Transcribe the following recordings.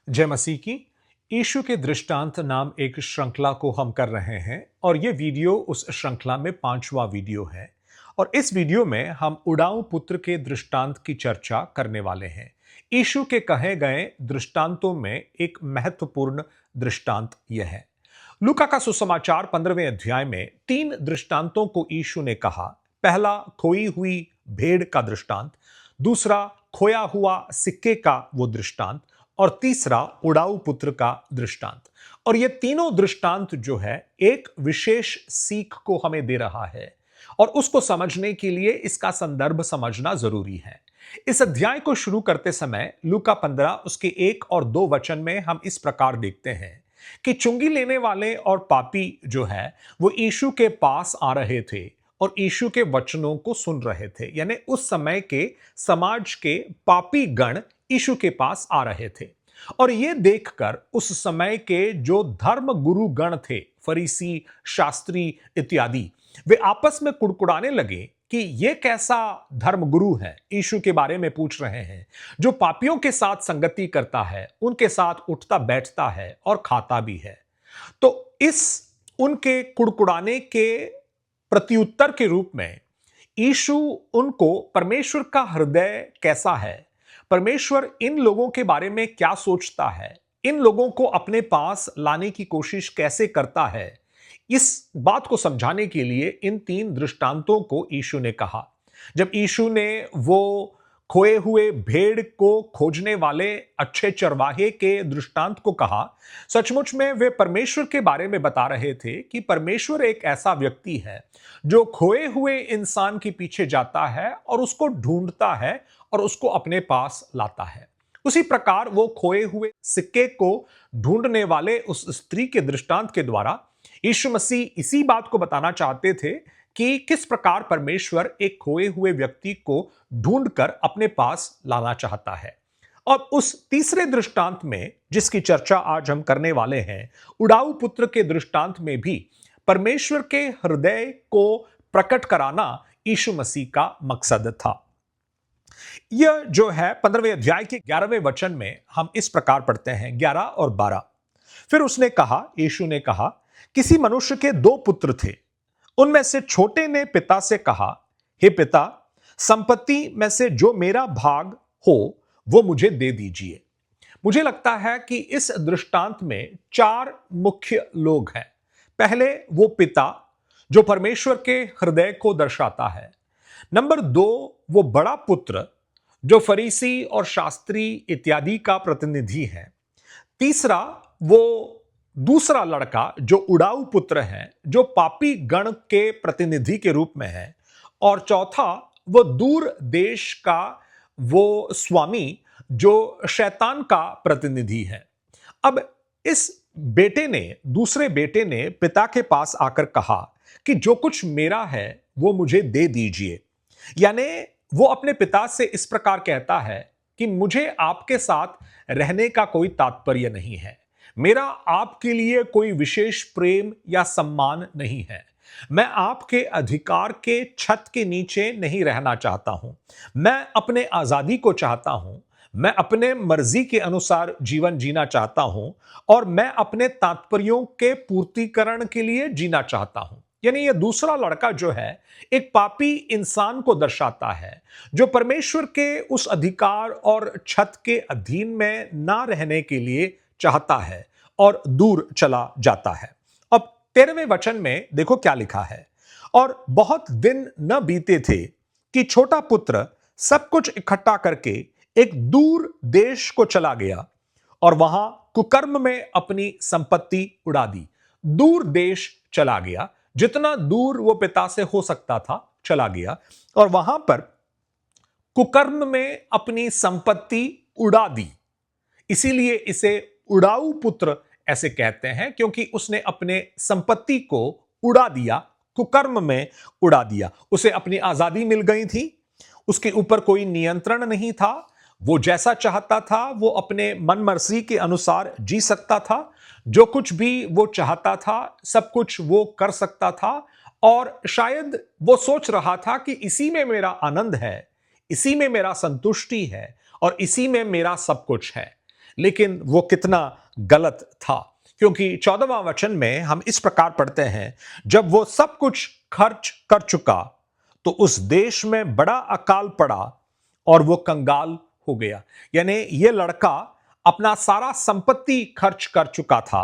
जय मसीह की। यीशु के दृष्टांत नाम एक श्रृंखला को हम कर रहे हैं और ये वीडियो उस श्रृंखला में 5वां वीडियो है। और इस वीडियो में हम उड़ाऊ पुत्र के दृष्टांत की चर्चा करने वाले हैं। यीशु के कहे गए दृष्टांतों में एक महत्वपूर्ण दृष्टांत यह है। लूका का सुसमाचार 15वें अध्याय में 3 दृष्टांतों को यीशु ने कहा। पहला खोई हुई भेड़ का दृष्टांत, दूसरा खोया हुआ सिक्के का वो दृष्टांत और तीसरा उड़ाऊ पुत्र का दृष्टांत। और ये तीनों दृष्टांत जो है एक विशेष सीख को हमें दे रहा है और उसको समझने के लिए इसका संदर्भ समझना जरूरी है। इस अध्याय को शुरू करते समय लूका 15 उसके 1 और 2 वचन में हम इस प्रकार देखते हैं कि चुंगी लेने वाले और पापी जो है वो यीशु के पास आ रहे थे और यीशु के वचनों को सुन रहे थे। यानी उस समय के समाज के पापी गण यीशु के पास आ रहे थे और ये देखकर उस समय के जो धर्म गुरु गण थे, फरीसी, शास्त्री इत्यादि, वे आपस में कुड़कुड़ाने लगे कि ये कैसा धर्म गुरु है, यीशु के बारे में पूछ रहे हैं, जो पापियों के साथ संगति करता है, उनके साथ उठता बैठता है और खाता भी है। तो इस उनके कुड़कुड़ाने के प्रत्युत्तर के रूप में यीशु उनको परमेश्वर का हृदय कैसा है, परमेश्वर इन लोगों के बारे में क्या सोचता है, इन लोगों को अपने पास लाने की कोशिश कैसे करता है, इस बात को समझाने के लिए इन 3 दृष्टांतों को यीशु ने कहा। जब यीशु ने वो खोए हुए भेड़ को खोजने वाले अच्छे चरवाहे के दृष्टांत को कहा, सचमुच में वे परमेश्वर के बारे में बता रहे थे कि परमेश्वर एक ऐसा व्यक्ति है जो खोए हुए इंसान के पीछे जाता है और उसको ढूंढता है और उसको अपने पास लाता है। उसी प्रकार वो खोए हुए सिक्के को ढूंढने वाले उस स्त्री के दृष्टांत के द्वारा यीशु मसीह इसी बात को बताना चाहते थे कि किस प्रकार परमेश्वर एक खोए हुए व्यक्ति को ढूंढकर अपने पास लाना चाहता है। और उस तीसरे दृष्टांत में जिसकी चर्चा आज हम करने वाले हैं, उड़ाऊ पुत्र के दृष्टांत में भी परमेश्वर के हृदय को प्रकट कराना यीशु मसीह का मकसद था। यह जो है 15वें अध्याय के 11वें वचन में हम इस प्रकार पढ़ते हैं, 11 और 12। फिर उसने कहा, यीशु ने कहा, किसी मनुष्य के 2 पुत्र थे। उनमें से छोटे ने पिता से कहा, हे पिता, संपत्ति में से जो मेरा भाग हो वो मुझे दे दीजिए। मुझे लगता है कि इस दृष्टांत में 4 मुख्य लोग हैं। पहले वो पिता जो परमेश्वर के हृदय को दर्शाता है। नंबर 2 वो बड़ा पुत्र जो फरीसी और शास्त्री इत्यादि का प्रतिनिधि है। तीसरा वो दूसरा लड़का जो उड़ाऊ पुत्र है, जो पापी गण के प्रतिनिधि के रूप में है। और चौथा वो दूर देश का वो स्वामी जो शैतान का प्रतिनिधि है। अब इस दूसरे बेटे ने पिता के पास आकर कहा कि जो कुछ मेरा है वो मुझे दे दीजिए। यानी वो अपने पिता से इस प्रकार कहता है कि मुझे आपके साथ रहने का कोई तात्पर्य नहीं है, मेरा आपके लिए कोई विशेष प्रेम या सम्मान नहीं है, मैं आपके अधिकार के छत के नीचे नहीं रहना चाहता हूं, मैं अपने आजादी को चाहता हूं, मैं अपने मर्जी के अनुसार जीवन जीना चाहता हूं और मैं अपने तात्पर्यों के पूर्तिकरण के लिए जीना चाहता हूं। यानी यह दूसरा लड़का जो है एक पापी इंसान को दर्शाता है जो परमेश्वर के उस अधिकार और छत के अधीन में ना रहने के लिए चाहता है और दूर चला जाता है। अब 13वें वचन में देखो क्या लिखा है, और बहुत दिन न बीते थे कि छोटा पुत्र सब कुछ इकट्ठा करके एक दूर देश को चला गया और वहां कुकर्म में अपनी संपत्ति उड़ा दी। दूर देश चला गया, जितना दूर वो पिता से हो सकता था चला गया और वहां पर कुकर्म में अपनी संपत्ति उड़ा दी। इसीलिए इसे उड़ाऊ पुत्र ऐसे कहते हैं, क्योंकि उसने अपने संपत्ति को उड़ा दिया, कुकर्म में उड़ा दिया। उसे अपनी आजादी मिल गई थी, उसके ऊपर कोई नियंत्रण नहीं था, वो जैसा चाहता था वो अपने मन मर्जी के अनुसार जी सकता था, जो कुछ भी वो चाहता था सब कुछ वो कर सकता था और शायद वो सोच रहा था कि इसी में मेरा आनंद है, इसी में मेरा संतुष्टि है और इसी में मेरा सब कुछ है। लेकिन वो कितना गलत था। क्योंकि 14वां वचन में हम इस प्रकार पढ़ते हैं, जब वो सब कुछ खर्च कर चुका तो उस देश में बड़ा अकाल पड़ा और वो कंगाल हो गया। यानी ये लड़का अपना सारा संपत्ति खर्च कर चुका था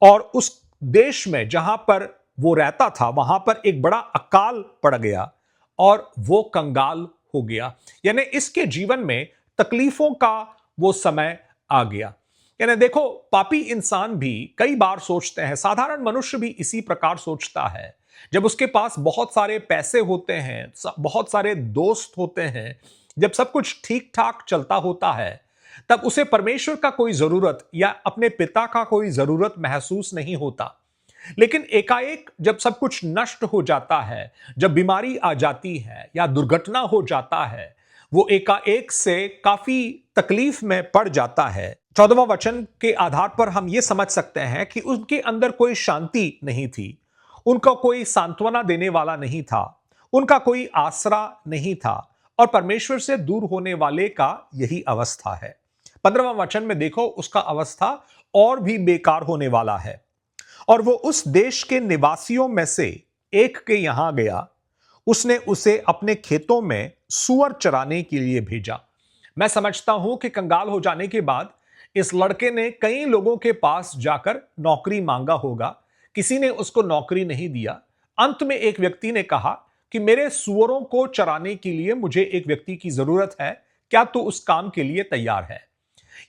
और उस देश में जहां पर वो रहता था वहां पर एक बड़ा अकाल पड़ गया और वो कंगाल हो गया। यानी इसके जीवन में तकलीफों का वो समय आ गया। यानी देखो, पापी इंसान भी कई बार सोचते हैं, साधारण मनुष्य भी इसी प्रकार सोचता है। जब उसके पास बहुत सारे पैसे होते हैं, बहुत सारे दोस्त होते हैं, जब सब कुछ ठीक ठाक चलता होता है, तब उसे परमेश्वर का कोई जरूरत या अपने पिता का कोई जरूरत महसूस नहीं होता। लेकिन एकाएक जब सब कुछ नष्ट हो जाता है, जब बीमारी आ जाती है या दुर्घटना हो जाता है, वो एकाएक से काफी तकलीफ में पड़ जाता है। 14वां वचन के आधार पर हम ये समझ सकते हैं कि उनके अंदर कोई शांति नहीं थी, उनका कोई सांत्वना देने वाला नहीं था, उनका कोई आसरा नहीं था और परमेश्वर से दूर होने वाले का यही अवस्था है। 15वां वचन में देखो, उसका अवस्था और भी बेकार होने वाला है। और वो उस देश के निवासियों में से एक के यहां गया, उसने उसे अपने खेतों में सूअर चराने के लिए भेजा। मैं समझता हूं कि कंगाल हो जाने के बाद इस लड़के ने कई लोगों के पास जाकर नौकरी मांगा होगा, किसी ने उसको नौकरी नहीं दिया। अंत में एक व्यक्ति ने कहा कि मेरे सूअरों को चराने के लिए मुझे एक व्यक्ति की जरूरत है, क्या तू उस काम के लिए तैयार है?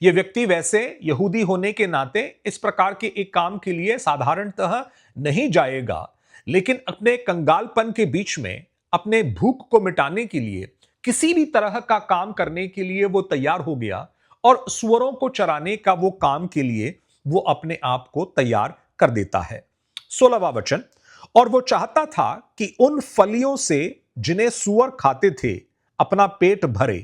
यह व्यक्ति वैसे यहूदी होने के नाते इस प्रकार के एक काम के लिए साधारणतः नहीं जाएगा, लेकिन अपने कंगालपन के बीच में अपने भूख को मिटाने के लिए किसी भी तरह का काम करने के लिए वो तैयार हो गया और सूअरों को चराने का वो काम के लिए वो अपने आप को तैयार कर देता है। 16वां वचन, और वो चाहता था कि उन फलियों से जिन्हें सूअर खाते थे अपना पेट भरे,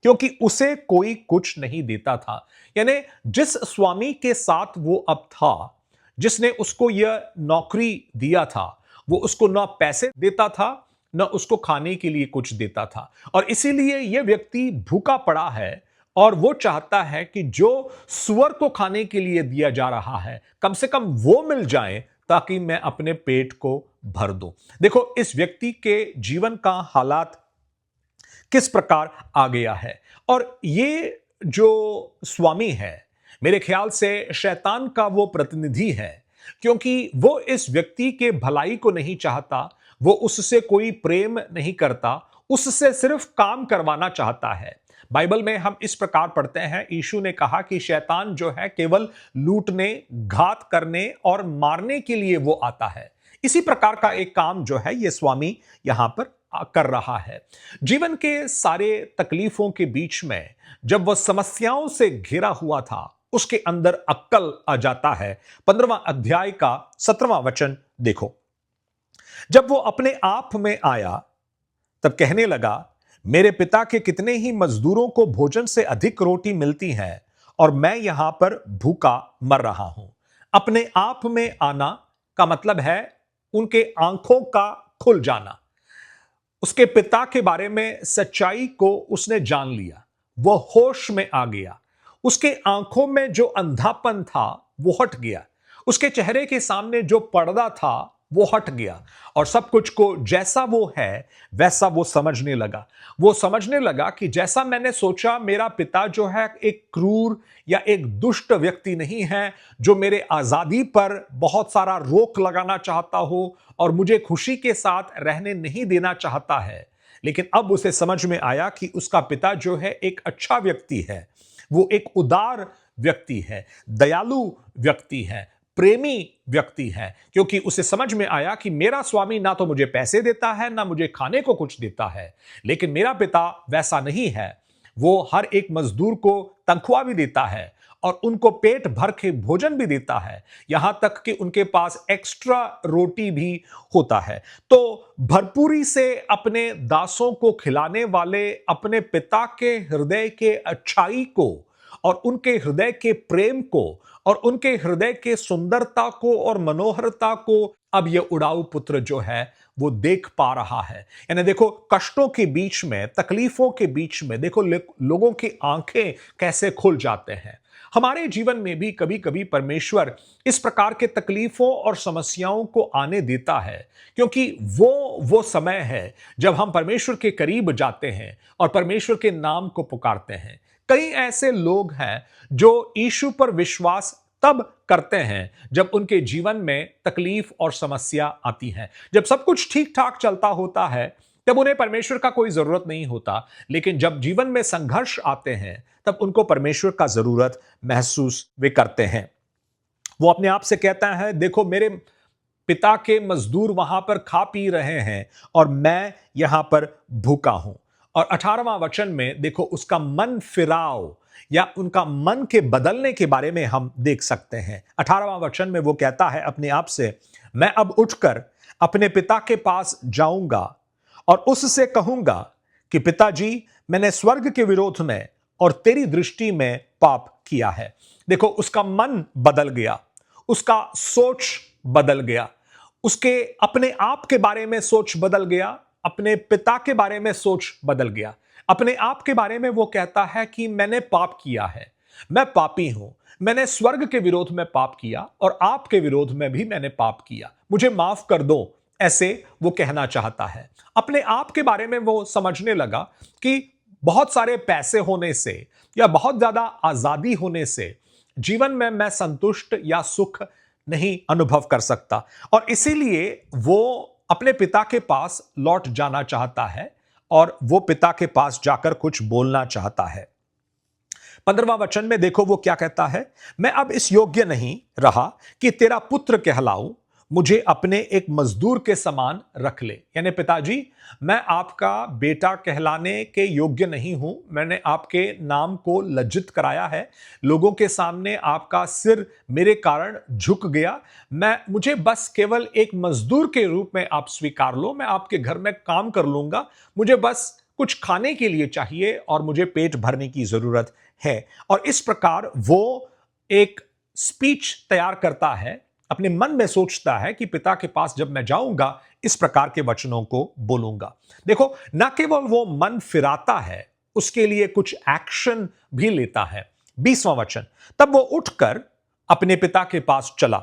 क्योंकि उसे कोई कुछ नहीं देता था। यानी जिस स्वामी के साथ वो अब था, जिसने उसको यह नौकरी दिया था, वो उसको न पैसे देता था न उसको खाने के लिए कुछ देता था, और इसीलिए यह व्यक्ति भूखा पड़ा है और वो चाहता है कि जो सुअर को खाने के लिए दिया जा रहा है कम से कम वो मिल जाए ताकि मैं अपने पेट को भर दूं। देखो, इस व्यक्ति के जीवन का हालात किस प्रकार आ गया है। और ये जो स्वामी है, मेरे ख्याल से शैतान का वो प्रतिनिधि है, क्योंकि वो इस व्यक्ति के भलाई को नहीं चाहता, वो उससे कोई प्रेम नहीं करता, उससे सिर्फ काम करवाना चाहता है। बाइबल में हम इस प्रकार पढ़ते हैं, यीशु ने कहा कि शैतान जो है केवल लूटने, घात करने और मारने के लिए वो आता है। इसी प्रकार का एक काम जो है ये स्वामी यहां पर कर रहा है। जीवन के सारे तकलीफों के बीच में जब वह समस्याओं से घिरा हुआ था, उसके अंदर अक्ल आ जाता है। 15वां अध्याय का 17वां वचन देखो, जब वो अपने आप में आया तब कहने लगा, मेरे पिता के कितने ही मजदूरों को भोजन से अधिक रोटी मिलती है और मैं यहां पर भूखा मर रहा हूं। अपने आप में आना का मतलब है उनके आंखों का खुल जाना। उसके पिता के बारे में सच्चाई को उसने जान लिया, वो होश में आ गया। उसके आंखों में जो अंधापन था वो हट गया, उसके चेहरे के सामने जो पर्दा था वो हट गया और सब कुछ को जैसा वो है वैसा वो समझने लगा। वो समझने लगा कि जैसा मैंने सोचा, मेरा पिता जो है एक क्रूर या एक दुष्ट व्यक्ति नहीं है जो मेरे आजादी पर बहुत सारा रोक लगाना चाहता हो और मुझे खुशी के साथ रहने नहीं देना चाहता है। लेकिन अब उसे समझ में आया कि उसका पिता जो है एक अच्छा व्यक्ति है, वो एक उदार व्यक्ति है, दयालु व्यक्ति है, प्रेमी व्यक्ति है, क्योंकि उसे समझ में आया कि मेरा स्वामी ना तो मुझे पैसे देता है ना मुझे खाने को कुछ देता है, लेकिन मेरा पिता वैसा नहीं है। वो हर एक मजदूर को तनख्वाह भी देता है और उनको पेट भर के भोजन भी देता है, यहां तक कि उनके पास एक्स्ट्रा रोटी भी होता है। तो भरपूरी से अपने दासों को खिलाने वाले अपने पिता के हृदय के अच्छाई को और उनके हृदय के प्रेम को और उनके हृदय के सुंदरता को और मनोहरता को अब यह उड़ाऊ पुत्र जो है वो देख पा रहा है। यानी देखो, कष्टों के बीच में, तकलीफों के बीच में देखो लोगों की आंखें कैसे खुल जाते हैं। हमारे जीवन में भी कभी कभी परमेश्वर इस प्रकार के तकलीफों और समस्याओं को आने देता है, क्योंकि वो समय है जब हम परमेश्वर के करीब जाते हैं और परमेश्वर के नाम को पुकारते हैं। कई ऐसे लोग हैं जो यीशु पर विश्वास तब करते हैं जब उनके जीवन में तकलीफ और समस्या आती है। जब सब कुछ ठीक ठाक चलता होता है तब उन्हें परमेश्वर का कोई जरूरत नहीं होता, लेकिन जब जीवन में संघर्ष आते हैं तब उनको परमेश्वर का जरूरत महसूस वे करते हैं। वो अपने आप से कहता है, देखो मेरे पिता के मजदूर वहां पर खा पी रहे हैं और मैं यहां पर भूखा हूं। और 18वां वचन में देखो उसका मन फिराव या उनका मन के बदलने के बारे में हम देख सकते हैं। 18वां वचन में वो कहता है अपने आप से, मैं अब उठकर अपने पिता के पास जाऊंगा और उससे कहूंगा कि पिताजी, मैंने स्वर्ग के विरोध में और तेरी दृष्टि में पाप किया है। देखो उसका मन बदल गया, उसका सोच बदल गया, उसके अपने आप के बारे में सोच बदल गया, अपने पिता के बारे में सोच बदल गया। अपने आप के बारे में वो कहता है कि मैंने पाप किया है, मैं पापी हूं, मैंने स्वर्ग के विरोध में पाप किया और आपके विरोध में भी मैंने पाप किया, मुझे माफ कर दो, ऐसे वो कहना चाहता है। अपने आप के बारे में वो समझने लगा कि बहुत सारे पैसे होने से या बहुत ज्यादा आजादी होने से जीवन में मैं संतुष्ट या सुख नहीं अनुभव कर सकता, और इसीलिए वो अपने पिता के पास लौट जाना चाहता है और वो पिता के पास जाकर कुछ बोलना चाहता है। 15वां वचन में देखो वो क्या कहता है, मैं अब इस योग्य नहीं रहा कि तेरा पुत्र कहलाऊं, मुझे अपने एक मजदूर के समान रख ले। यानी पिताजी, मैं आपका बेटा कहलाने के योग्य नहीं हूं, मैंने आपके नाम को लज्जित कराया है, लोगों के सामने आपका सिर मेरे कारण झुक गया, मुझे बस केवल एक मजदूर के रूप में आप स्वीकार लो, मैं आपके घर में काम कर लूंगा, मुझे बस कुछ खाने के लिए चाहिए और मुझे पेट भरने की जरूरत है। और इस प्रकार वो एक स्पीच तैयार करता है, अपने मन में सोचता है कि पिता के पास जब मैं जाऊंगा इस प्रकार के वचनों को बोलूंगा। देखो, न केवल वो मन फिराता है, उसके लिए कुछ एक्शन भी लेता है। 20वां वचन, तब वो उठकर अपने पिता के पास चला।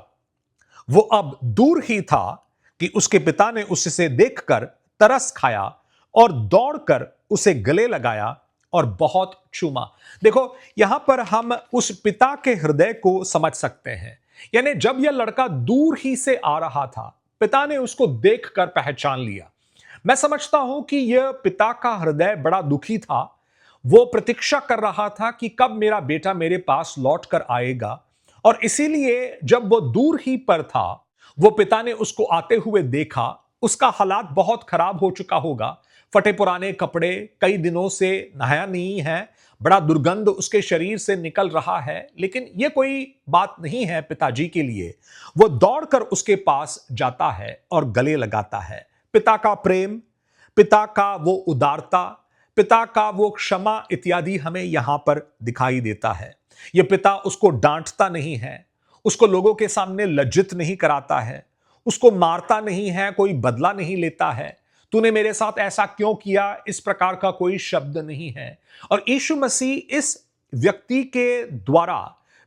वो अब दूर ही था कि उसके पिता ने उससे देखकर तरस खाया और दौड़कर उसे गले लगाया और बहुत चूमा। देखो, यहां पर हम उस पिता के हृदय को समझ सकते हैं। यानी जब यह लड़का दूर ही से आ रहा था, पिता ने उसको देखकर पहचान लिया। मैं समझता हूं कि यह पिता का हृदय बड़ा दुखी था। वो प्रतीक्षा कर रहा था कि कब मेरा बेटा मेरे पास लौट कर आएगा, और इसीलिए जब वो दूर ही पर था, वो पिता ने उसको आते हुए देखा। उसका हालात बहुत खराब हो चुका होगा, फटे पुराने कपड़े, कई दिनों से नहाया नहीं है, बड़ा दुर्गंध उसके शरीर से निकल रहा है, लेकिन यह कोई बात नहीं है पिताजी के लिए। वो दौड़कर उसके पास जाता है और गले लगाता है। पिता का प्रेम, पिता का वो उदारता, पिता का वो क्षमा इत्यादि हमें यहां पर दिखाई देता है। यह पिता उसको डांटता नहीं है, उसको लोगों के सामने लज्जित नहीं कराता है, उसको मारता नहीं है, कोई बदला नहीं लेता है, तूने मेरे साथ ऐसा क्यों किया, इस प्रकार का कोई शब्द नहीं है। और यीशु मसीह इस व्यक्ति के द्वारा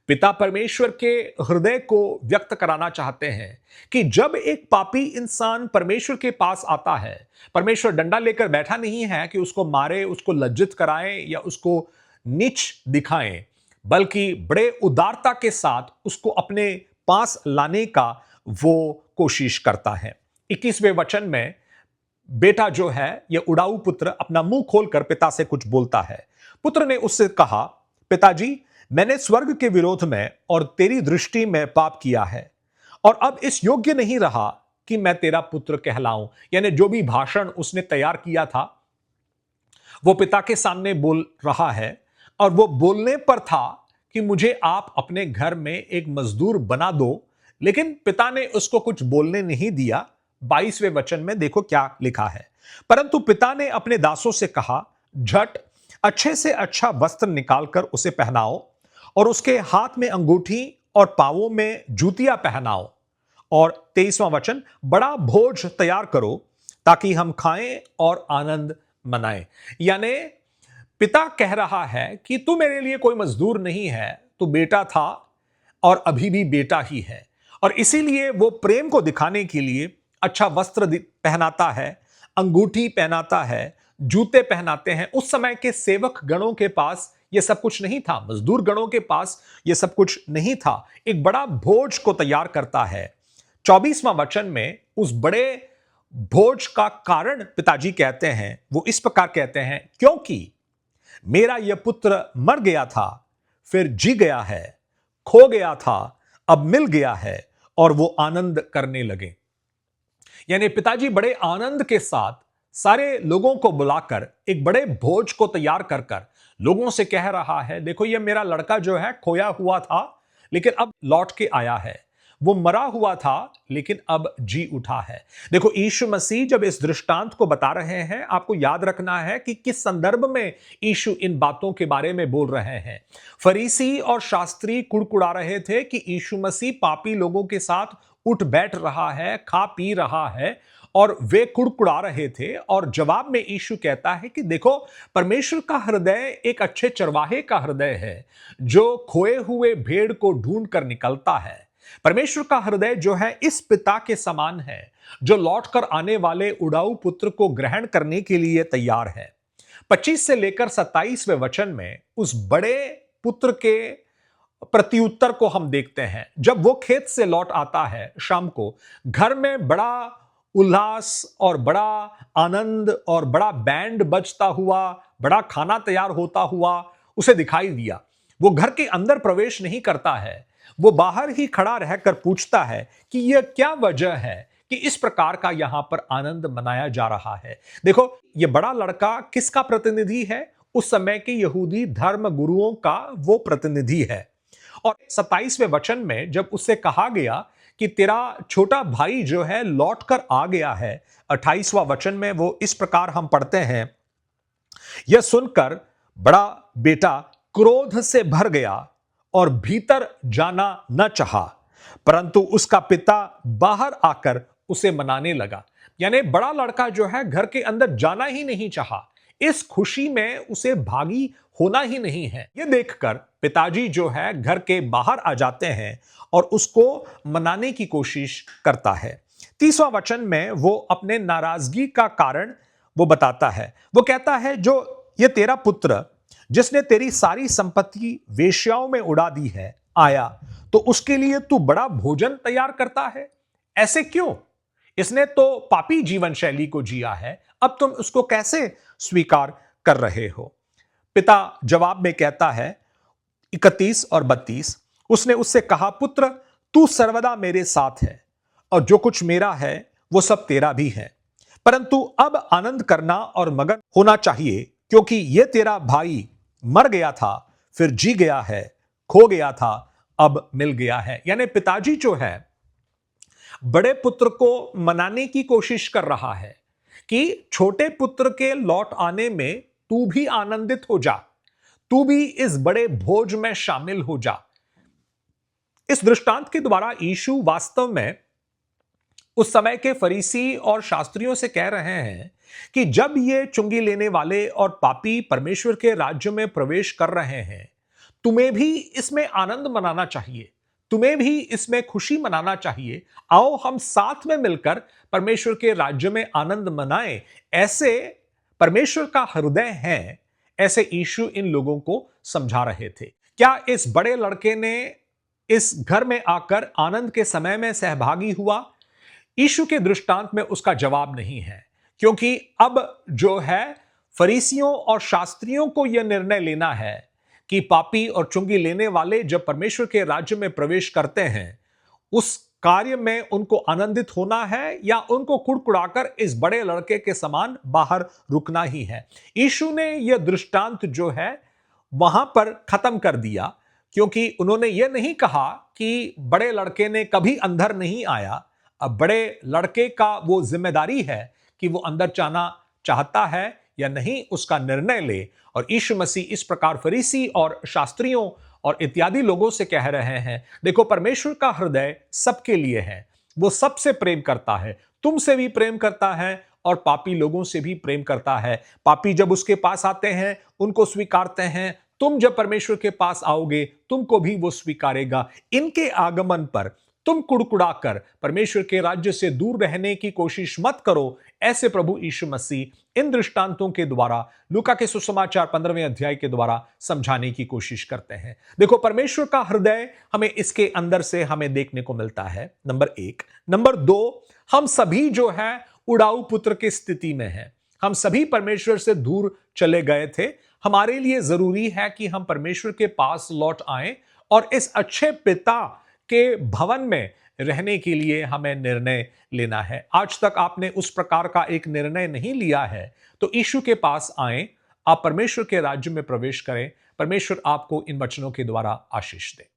पिता परमेश्वर के हृदय को व्यक्त कराना चाहते हैं कि जब एक पापी इंसान परमेश्वर के पास आता है, परमेश्वर डंडा लेकर बैठा नहीं है कि उसको मारे, उसको लज्जित कराए या उसको नीच दिखाएं, बल्कि बड़े उदारता के साथ उसको अपने पास लाने का वो कोशिश करता है। 21वें वचन में बेटा जो है, यह उड़ाऊ पुत्र अपना मुंह खोलकर पिता से कुछ बोलता है। पुत्र ने उससे कहा, पिताजी, मैंने स्वर्ग के विरोध में और तेरी दृष्टि में पाप किया है और अब इस योग्य नहीं रहा कि मैं तेरा पुत्र कहलाऊं। यानी जो भी भाषण उसने तैयार किया था वो पिता के सामने बोल रहा है, और वो बोलने पर था कि मुझे आप अपने घर में एक मजदूर बना दो, लेकिन पिता ने उसको कुछ बोलने नहीं दिया। 22वें वचन में देखो क्या लिखा है, परंतु पिता ने अपने दासों से कहा, झट अच्छे से अच्छा वस्त्र निकालकर उसे पहनाओ और उसके हाथ में अंगूठी और पांवों में जूतियां पहनाओ, और 23वां वचन, बड़ा भोज तैयार करो ताकि हम खाएं और आनंद मनाएं। यानी पिता कह रहा है कि तू मेरे लिए कोई मजदूर नहीं है, तो बेटा था और अभी भी बेटा ही है। और इसीलिए वो प्रेम को दिखाने के लिए अच्छा वस्त्र पहनाता है, अंगूठी पहनाता है, जूते पहनाते हैं। उस समय के सेवक गणों के पास ये सब कुछ नहीं था, मजदूर गणों के पास ये सब कुछ नहीं था। एक बड़ा भोज को तैयार करता है। 24वां वचन में उस बड़े भोज का कारण पिताजी कहते हैं, वो इस प्रकार कहते हैं, क्योंकि मेरा यह पुत्र मर गया था, फिर जी गया है, खो गया था, अब मिल गया है, और वो आनंद करने लगे। यानी पिताजी बड़े आनंद के साथ सारे लोगों को बुलाकर एक बड़े भोज को तैयार कर कर लोगों से कह रहा है, देखो ये मेरा लड़का जो है खोया हुआ था लेकिन अब लौट के आया है, वो मरा हुआ था लेकिन अब जी उठा है। देखो यीशु मसीह जब इस दृष्टांत को बता रहे हैं, आपको याद रखना है कि किस संदर्भ में यीशु इन बातों के बारे में बोल रहे हैं। फरीसी और शास्त्री कुड़कुड़ा रहे थे कि यीशु मसीह पापी लोगों के साथ उठ बैठ रहा है, खा पी रहा है, और वे कुड़कुड़ा रहे थे। और जवाब में यीशु कहता है कि देखो, परमेश्वर का हृदय एक अच्छे चरवाहे का हृदय है जो खोए हुए भेड़ को ढूंढ कर निकलता है। परमेश्वर का हृदय जो है इस पिता के समान है जो लौटकर आने वाले उड़ाऊ पुत्र को ग्रहण करने के लिए तैयार है। 25 से लेकर 27वें वचन में उस बड़े पुत्र के प्रत्युत्तर को हम देखते हैं। जब वो खेत से लौट आता है शाम को, घर में बड़ा उल्लास और बड़ा आनंद और बड़ा बैंड बजता हुआ, बड़ा खाना तैयार होता हुआ उसे दिखाई दिया। वो घर के अंदर प्रवेश नहीं करता है, वो बाहर ही खड़ा रहकर पूछता है कि यह क्या वजह है कि इस प्रकार का यहां पर आनंद मनाया जा रहा है। देखो, यह बड़ा लड़का किसका प्रतिनिधि है? उस समय के यहूदी धर्म गुरुओं का वो प्रतिनिधि है। और 27वें वचन में जब उससे कहा गया कि तेरा छोटा भाई जो है लौट कर आ गया है, 28वां वचन में वो इस प्रकार हम पढ़ते हैं, यह सुनकर बड़ा बेटा क्रोध से भर गया और भीतर जाना न चाहा, परंतु उसका पिता बाहर आकर उसे मनाने लगा। यानी बड़ा लड़का जो है घर के अंदर जाना ही नहीं चाहा, इस खुशी में उसे भागी होना ही नहीं है। यह देखकर पिताजी जो है घर के बाहर आ जाते हैं और उसको मनाने की कोशिश करता है। 30वां वचन में वो अपने नाराजगी का कारण वो बताता है। वो कहता है, जो ये तेरा पुत्र जिसने तेरी सारी संपत्ति वेश्याओं में उड़ा दी है आया, तो उसके लिए तू बड़ा भोजन तैयार करता है। ऐसे क्यों? इसने तो पापी जीवन शैली को जिया है, अब तुम उसको कैसे स्वीकार कर रहे हो? पिता जवाब में कहता है 31 और 32, उसने उससे कहा, पुत्र तू सर्वदा मेरे साथ है और जो कुछ मेरा है वो सब तेरा भी है, परंतु अब आनंद करना और मगन होना चाहिए, क्योंकि यह तेरा भाई मर गया था, फिर जी गया है, खो गया था, अब मिल गया है। यानी पिताजी जो है बड़े पुत्र को मनाने की कोशिश कर रहा है कि छोटे पुत्र के लौट आने में तू भी आनंदित हो जा, तू भी इस बड़े भोज में शामिल हो जा। इस दृष्टांत के द्वारा यीशु वास्तव में उस समय के फरीसी और शास्त्रियों से कह रहे हैं कि जब ये चुंगी लेने वाले और पापी परमेश्वर के राज्य में प्रवेश कर रहे हैं, तुम्हें भी इसमें आनंद मनाना चाहिए, तुम्हें भी इसमें खुशी मनाना चाहिए। आओ हम साथ में मिलकर परमेश्वर के राज्य में आनंद मनाएं। ऐसे परमेश्वर का हृदय है, ऐसे यीशु इन लोगों को समझा रहे थे। क्या इस बड़े लड़के ने इस घर में आकर आनंद के समय में सहभागी हुआ? यीशु के दृष्टांत में उसका जवाब नहीं है, क्योंकि अब जो है फरीसियों और शास्त्रियों को यह निर्णय लेना है कि पापी और चुंगी लेने वाले जब परमेश्वर के राज्य में प्रवेश करते हैं, उस कार्य में उनको आनंदित होना है या उनको कुड़कुड़ाकर इस बड़े लड़के के समान बाहर रुकना ही है। यीशु ने यह दृष्टांत जो है वहां पर खत्म कर दिया, क्योंकि उन्होंने यह नहीं कहा कि बड़े लड़के ने कभी अंदर नहीं आया। अब बड़े लड़के का वो जिम्मेदारी है कि वो अंदर जाना चाहता है या नहीं, उसका निर्णय ले। और यीशु मसीह इस प्रकार फरीसी और शास्त्रियों और इत्यादि लोगों से कह रहे हैं, देखो परमेश्वर का हृदय सबके लिए है, वो सबसे प्रेम करता है, तुमसे भी प्रेम करता है और पापी लोगों से भी प्रेम करता है। पापी जब उसके पास आते हैं, उनको स्वीकारते हैं, तुम जब परमेश्वर के पास आओगे तुमको भी वो स्वीकारेगा। इनके आगमन पर तुम कुड़कुड़ाकर परमेश्वर के राज्य से दूर रहने की कोशिश मत करो। ऐसे प्रभु यीशु मसीह इन दृष्टांतों के द्वारा लूका के सुसमाचार 15वें अध्याय के द्वारा समझाने की कोशिश करते हैं। देखो, परमेश्वर का हृदय हमें इसके अंदर से हमें देखने को मिलता है, नंबर 1। नंबर 2, हम सभी जो है उड़ाऊ पुत्र की स्थिति में हैं। हम सभी परमेश्वर से दूर चले गए थे। हमारे लिए जरूरी है कि हम परमेश्वर के पास लौट आएं और इस अच्छे पिता के भवन में रहने के लिए हमें निर्णय लेना है। आज तक आपने उस प्रकार का एक निर्णय नहीं लिया है तो यीशु के पास आएं, आप परमेश्वर के राज्य में प्रवेश करें। परमेश्वर आपको इन वचनों के द्वारा आशीष दे।